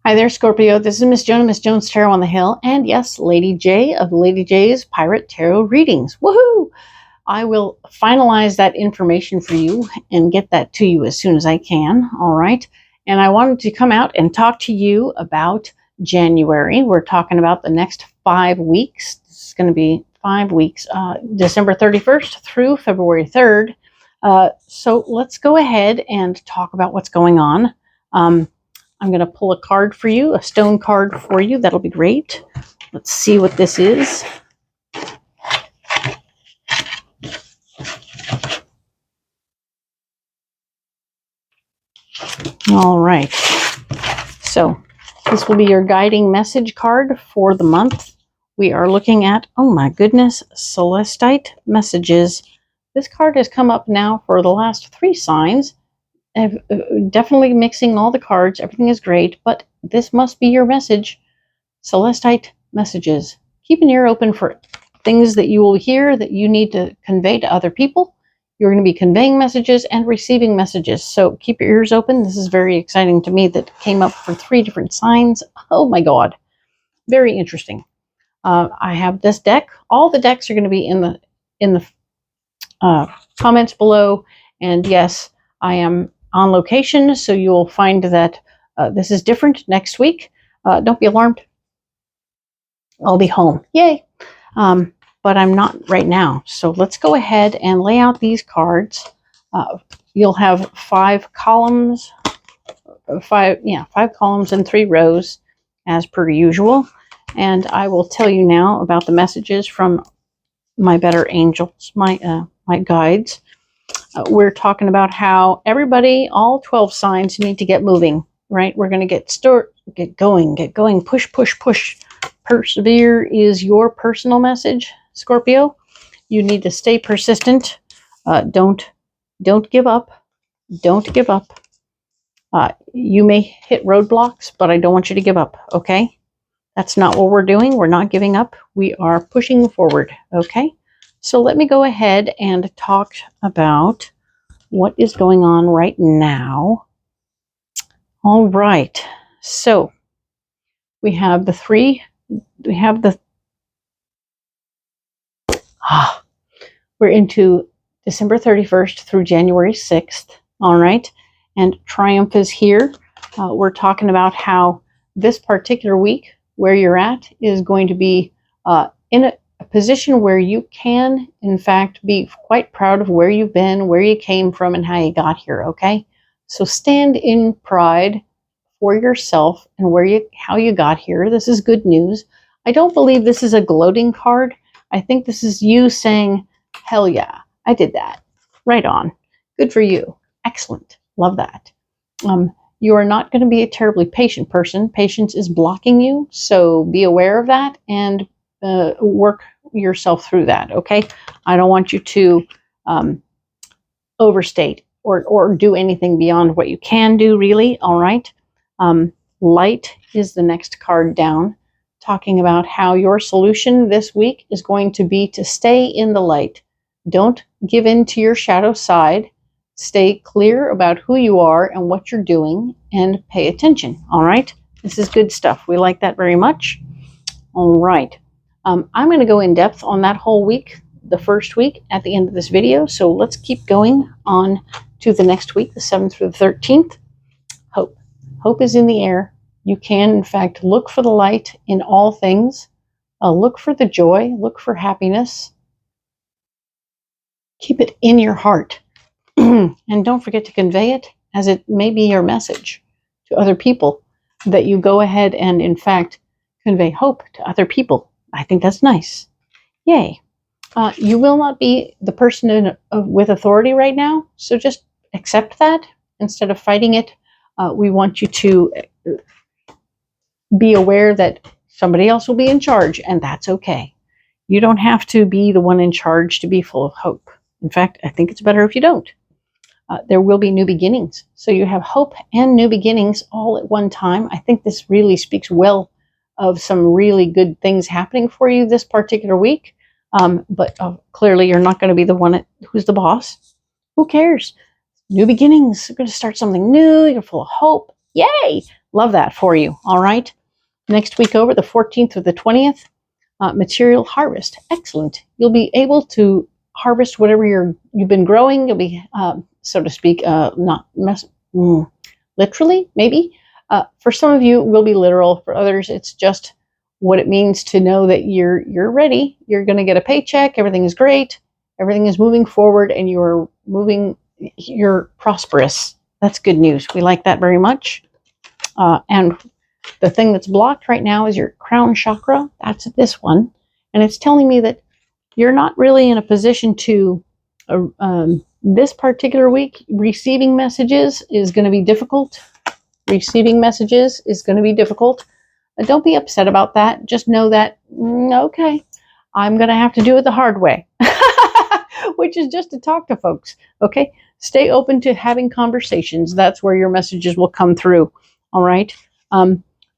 Hi there, Scorpio. This is Miss Joan, Miss Joan's Tarot on the Hill, and yes, Lady J of Lady J's Pirate Tarot Readings. Woohoo! I will finalize that information for you and get that to you as soon as I can, all right? And I wanted to come out and talk to you about January. We're talking about the next 5 weeks. This is going to be 5 weeks, December 31st through February 3rd. So let's go ahead and talk about what's going on. I'm going to pull a card for you, a stone card for you. That'll be great. Let's see what this is. All right. So this will be your guiding message card for the month. We are looking at, oh my goodness, Celestite messages. This card has come up now for the last 3 signs. Definitely mixing all the cards. Everything is great, but this must be your message. Celestite messages. Keep an ear open for things that you will hear that you need to convey to other people. You're going to be conveying messages and receiving messages. So keep your ears open. This is very exciting to me that came up for 3 different signs. Oh my God. Very interesting. I have this deck. All the decks are going to be in the comments below. And yes, I am on location, so you'll find that this is different next week. Don't be alarmed. I'll be home. Yay! But I'm not right now. So let's go ahead and lay out these cards. You'll have 5 columns, 5 columns and 3 rows as per usual. And I will tell you now about the messages from my better angels, my guides. We're talking about how everybody, all 12 signs, need to get moving, right? We're going to get going, push, push, push. Persevere is your personal message, Scorpio. You need to stay persistent. Don't give up. Don't give up. You may hit roadblocks, but I don't want you to give up, okay? That's not what we're doing. We're not giving up. We are pushing forward, okay? So let me go ahead and talk about what is going on right now. All right. So we have we're into December 31st through January 6th. All right. And Triumph is here. We're talking about how this particular week where you're at is going to be in a position where you can, in fact, be quite proud of where you've been, where you came from, and how you got here, okay? So stand in pride for yourself and how you got here. This is good news. I don't believe this is a gloating card. I think this is you saying, hell yeah, I did that. Right on. Good for you. Excellent. Love that. You are not going to be a terribly patient person. Patience is blocking you, so be aware of that and work yourself through that, okay? I don't want you to overstate or do anything beyond what you can do, really, all right? Light is the next card down, talking about how your solution this week is going to be to stay in the light. Don't give in to your shadow side. Stay clear about who you are and what you're doing and pay attention, all right? This is good stuff. We like that very much. All right. I'm going to go in depth on that whole week, the first week, at the end of this video. So let's keep going on to the next week, the 7th through the 13th. Hope. Hope is in the air. You can, in fact, look for the light in all things. Look for the joy. Look for happiness. Keep it in your heart. And don't forget to convey it as it may be your message to other people, that you go ahead and, in fact, convey hope to other people. I think that's nice. Yay. You will not be the person with authority right now, so just accept that instead of fighting it. We want you to be aware that somebody else will be in charge, and that's okay. You don't have to be the one in charge to be full of hope. In fact, I think it's better if you don't. There will be new beginnings. So you have hope and new beginnings all at one time. I think this really speaks well of some really good things happening for you this particular week. But clearly you're not going to be the one who's the boss. Who cares? New beginnings. You're going to start something new. You're full of hope. Yay! Love that for you. All right. Next week over, the 14th through the 20th, material harvest. Excellent. You'll be able to harvest whatever you've been growing. You'll be, so to speak, literally, maybe. For some of you, it will be literal. For others, it's just what it means to know that you're ready. You're going to get a paycheck. Everything is great. Everything is moving forward, and you're prosperous. That's good news. We like that very much. And the thing that's blocked right now is your crown chakra. That's this one. And it's telling me that you're not really in a position to, this particular week, receiving messages is going to be difficult. Receiving messages is going to be difficult. Don't be upset about that. Just know that, okay, I'm going to have to do it the hard way, which is just to talk to folks. Okay. Stay open to having conversations. That's where your messages will come through. All right.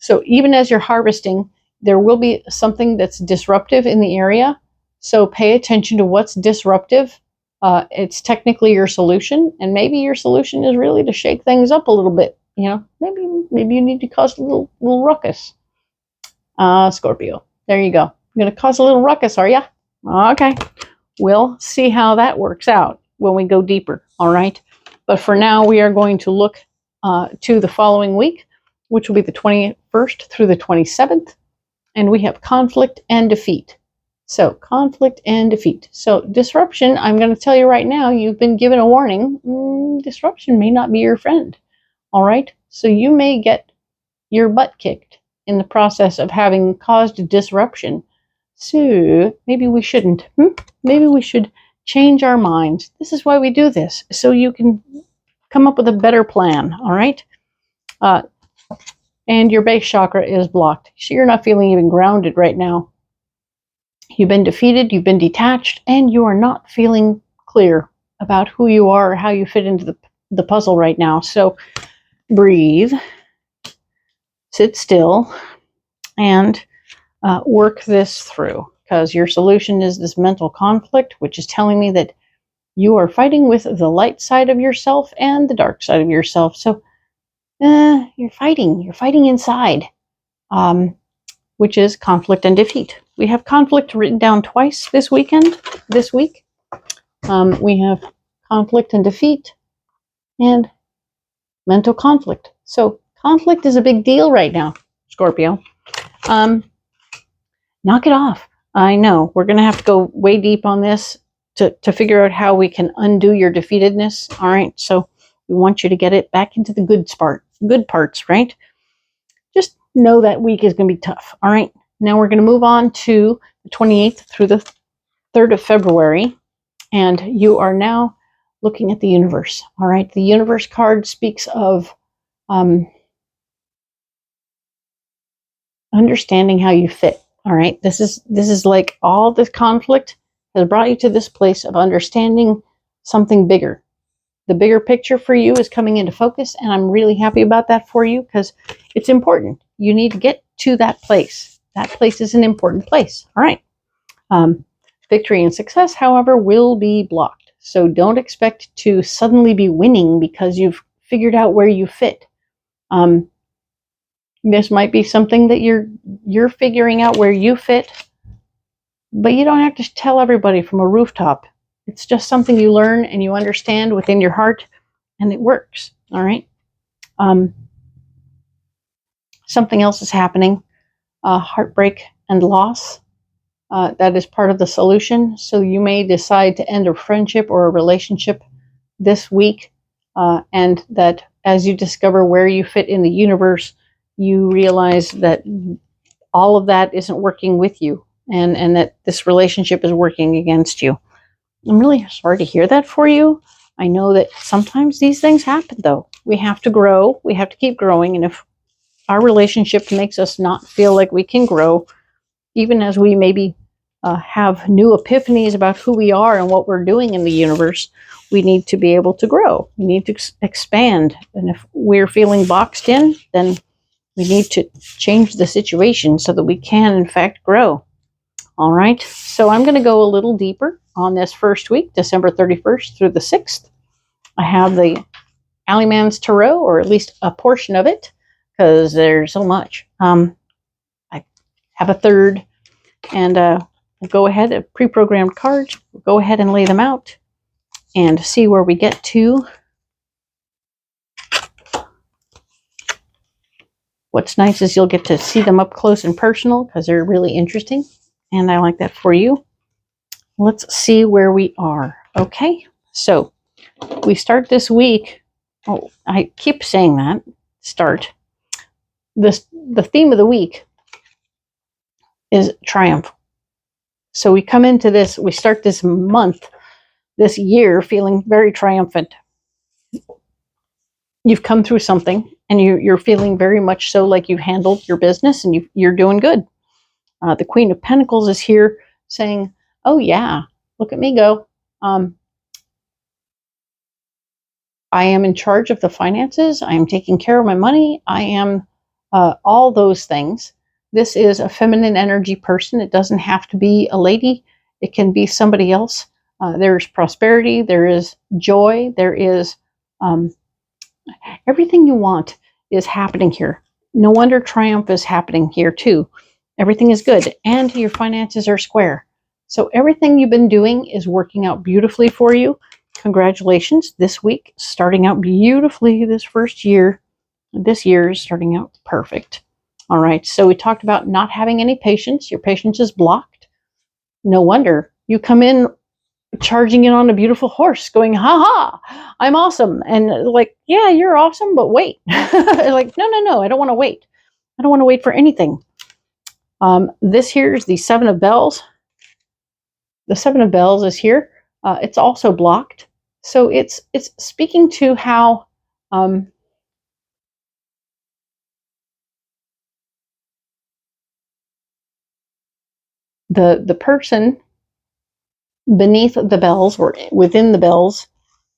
So even as you're harvesting, there will be something that's disruptive in the area. So pay attention to what's disruptive. It's technically your solution, and maybe your solution is really to shake things up a little bit. Maybe you need to cause a little ruckus. Scorpio, there you go. You're going to cause a little ruckus, are you? Okay. We'll see how that works out when we go deeper. All right. But for now, we are going to look to the following week, which will be the 21st through the 27th. And we have conflict and defeat. So conflict and defeat. So disruption, I'm going to tell you right now, you've been given a warning. Disruption may not be your friend. All right. So you may get your butt kicked in the process of having caused disruption. So maybe we shouldn't. Maybe we should change our minds. This is why we do this. So you can come up with a better plan. All right. And your base chakra is blocked. So you're not feeling even grounded right now. You've been defeated, you've been detached, and you are not feeling clear about who you are or how you fit into the puzzle right now. So breathe, sit still, and work this through, because your solution is this mental conflict, which is telling me that you are fighting with the light side of yourself and the dark side of yourself. So you're fighting inside, which is conflict and defeat. We have conflict written down twice this week. We have conflict and defeat and mental conflict. So conflict is a big deal right now, Scorpio. Knock it off. I know we're going to have to go way deep on this to figure out how we can undo your defeatedness. All right. So we want you to get it back into the good parts, right? Just know that week is going to be tough. All right. Now we're going to move on to the 28th through the 3rd of February. And you are now looking at the universe. All right. The universe card speaks of understanding how you fit. All right. This is like all this conflict has brought you to this place of understanding something bigger. The bigger picture for you is coming into focus, and I'm really happy about that for you because it's important. You need to get to that place. That place is an important place. All right. Victory and success, however, will be blocked. So don't expect to suddenly be winning because you've figured out where you fit. This might be something that you're figuring out where you fit, but you don't have to tell everybody from a rooftop. It's just something you learn and you understand within your heart, and it works. All right. Something else is happening. Heartbreak and loss. That is part of the solution. So you may decide to end a friendship or a relationship this week, and that as you discover where you fit in the universe, you realize that all of that isn't working with you, and that this relationship is working against you. I'm really sorry to hear that for you. I know that sometimes these things happen, though. We have to grow. We have to keep growing. And if our relationship makes us not feel like we can grow, even as we maybe have new epiphanies about who we are and what we're doing in the universe, we need to be able to grow. We need to expand. And if we're feeling boxed in, then we need to change the situation so that we can, in fact, grow. All right. So I'm going to go a little deeper on this first week, December 31st through the 6th. I have the Alleyman's Tarot, or at least a portion of it, because there's so much. I have a third, and we'll go ahead, pre-programmed cards. We'll go ahead and lay them out and see where we get to. What's nice is you'll get to see them up close and personal because they're really interesting, and I like that for you. Let's see where we are. Okay, so we start this week. Oh, I keep saying that. Start. The theme of the week is triumph. So we come into this, we start this month, this year, feeling very triumphant. You've come through something, and you're feeling very much so like you've handled your business, and you're doing good. The Queen of Pentacles is here saying, oh yeah, look at me go. I am in charge of the finances. I am taking care of my money. I am all those things. This is a feminine energy person. It doesn't have to be a lady. It can be somebody else. There's prosperity. There is joy. There is everything you want is happening here. No wonder triumph is happening here too. Everything is good, and your finances are square. So everything you've been doing is working out beautifully for you. Congratulations, this week starting out beautifully. This first year, this year is starting out perfect. All right, so we talked about not having any patience. Your patience is blocked. No wonder you come in charging in on a beautiful horse going, ha ha, I'm awesome. And like, yeah, you're awesome, but wait. Like, no, I don't want to wait. I don't want to wait for anything. This here is the Seven of Bells. The Seven of Bells is here. It's also blocked. So it's speaking to how the person beneath the bells or within the bells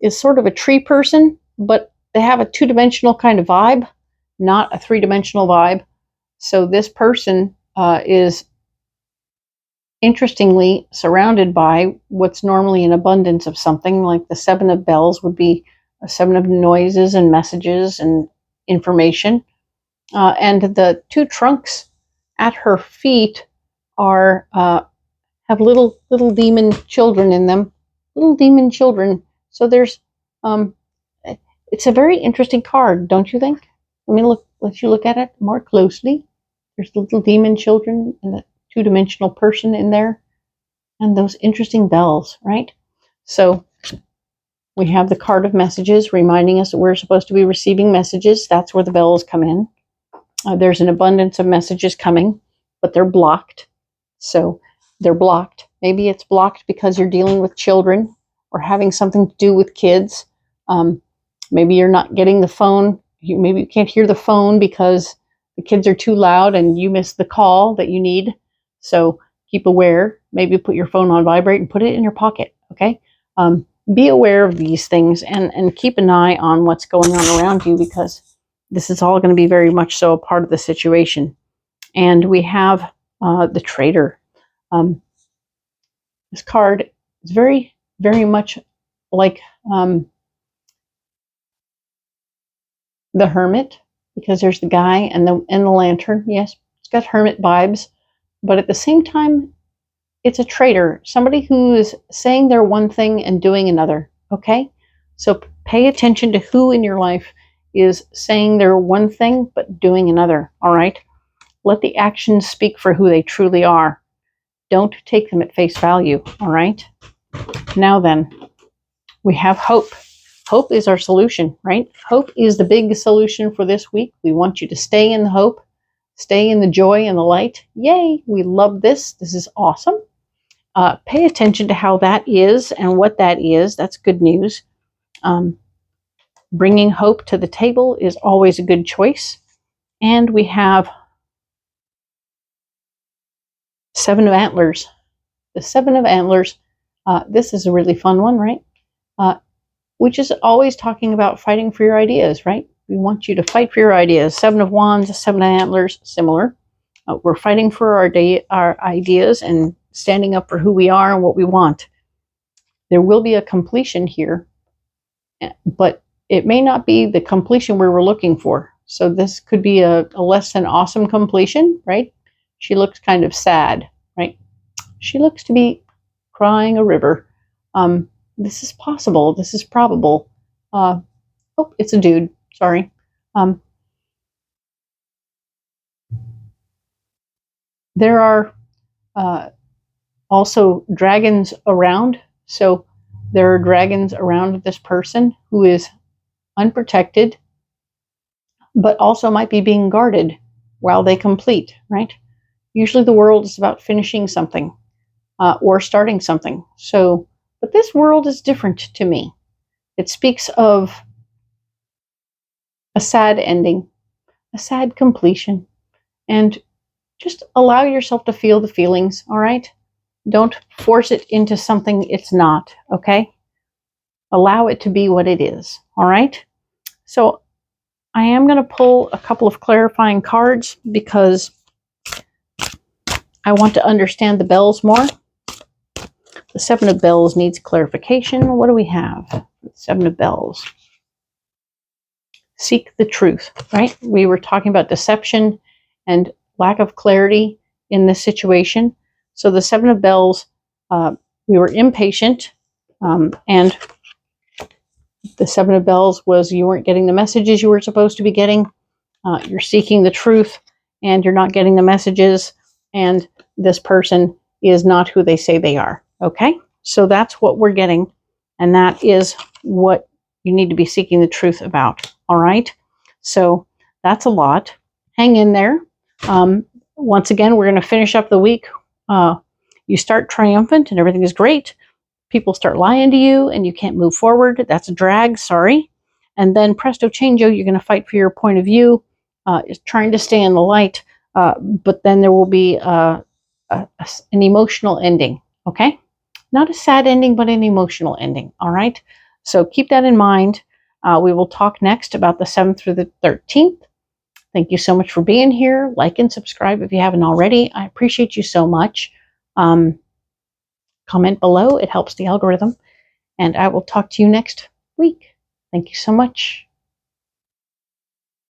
is sort of a tree person, but they have a two-dimensional kind of vibe, not a three-dimensional vibe. So this person is interestingly surrounded by what's normally an abundance of something. Like the Seven of Bells would be a seven of noises and messages and information. And the two trunks at her feet are have little demon children in them. Little demon children. So there's it's a very interesting card, don't you think? Let you look at it more closely. There's little demon children and the two-dimensional person in there, and those interesting bells, right? So we have the card of messages reminding us that we're supposed to be receiving messages. That's where the bells come in. There's an abundance of messages coming, but they're blocked. So they're blocked. Maybe it's blocked because you're dealing with children or having something to do with kids. Maybe you're not getting the phone. Maybe you can't hear the phone because the kids are too loud and you miss the call that you need. So keep aware. Maybe put your phone on vibrate and put it in your pocket, okay? Be aware of these things and keep an eye on what's going on around you, because this is all going to be very much so a part of the situation. And we have the Traitor. This card is very, very much like the Hermit, because there's the guy and the lantern. Yes, it's got hermit vibes, but at the same time, it's a traitor, somebody who is saying they're one thing and doing another, okay? So pay attention to who in your life is saying they're one thing but doing another, all right? Let the actions speak for who they truly are. Don't take them at face value, all right? Now then, we have hope. Hope is our solution, right? Hope is the big solution for this week. We want you to stay in the hope, stay in the joy and the light. Yay, we love this. This is awesome. Pay attention to how that is and what that is. That's good news. Bringing hope to the table is always a good choice. And we have Seven of Antlers. The Seven of Antlers, this is a really fun one, right? Which is always talking about fighting for your ideas, right? We want you to fight for your ideas. Seven of Wands, Seven of Antlers, similar. We're fighting for our ideas and standing up for who we are and what we want. There will be a completion here, but it may not be the completion we were looking for. So this could be a less than awesome completion, right? She looks kind of sad, right? She looks to be crying a river. This is possible. This is probable. Oh, it's a dude. Sorry. There are also dragons around. So there are dragons around this person who is unprotected, but also might be being guarded while they complete, right? Usually the world is about finishing something or starting something. So, but this world is different to me. It speaks of a sad ending, a sad completion, and just allow yourself to feel the feelings, all right? Don't force it into something it's not, okay? Allow it to be what it is, all right? So I am going to pull a couple of clarifying cards because I want to understand the bells more. The Seven of Bells needs clarification. What do we have? Seven of Bells. Seek the truth, right? We were talking about deception and lack of clarity in this situation. So the Seven of Bells, we were impatient, and the Seven of Bells was you weren't getting the messages you were supposed to be getting. You're seeking the truth, and you're not getting the messages, and this person is not who they say they are. Okay? So that's what we're getting, and that is what you need to be seeking the truth about. All right? So that's a lot. Hang in there. Once again, we're going to finish up the week. You start triumphant and everything is great. People start lying to you and you can't move forward. That's a drag, sorry. And then presto changeo, you're going to fight for your point of view, trying to stay in the light, but then there will be an emotional ending, okay? Not a sad ending, but an emotional ending, all right? So keep that in mind. We will talk next about the 7th through the 13th. Thank you so much for being here. Like and subscribe if you haven't already. I appreciate you so much. Comment below. It helps the algorithm. And I will talk to you next week. Thank you so much.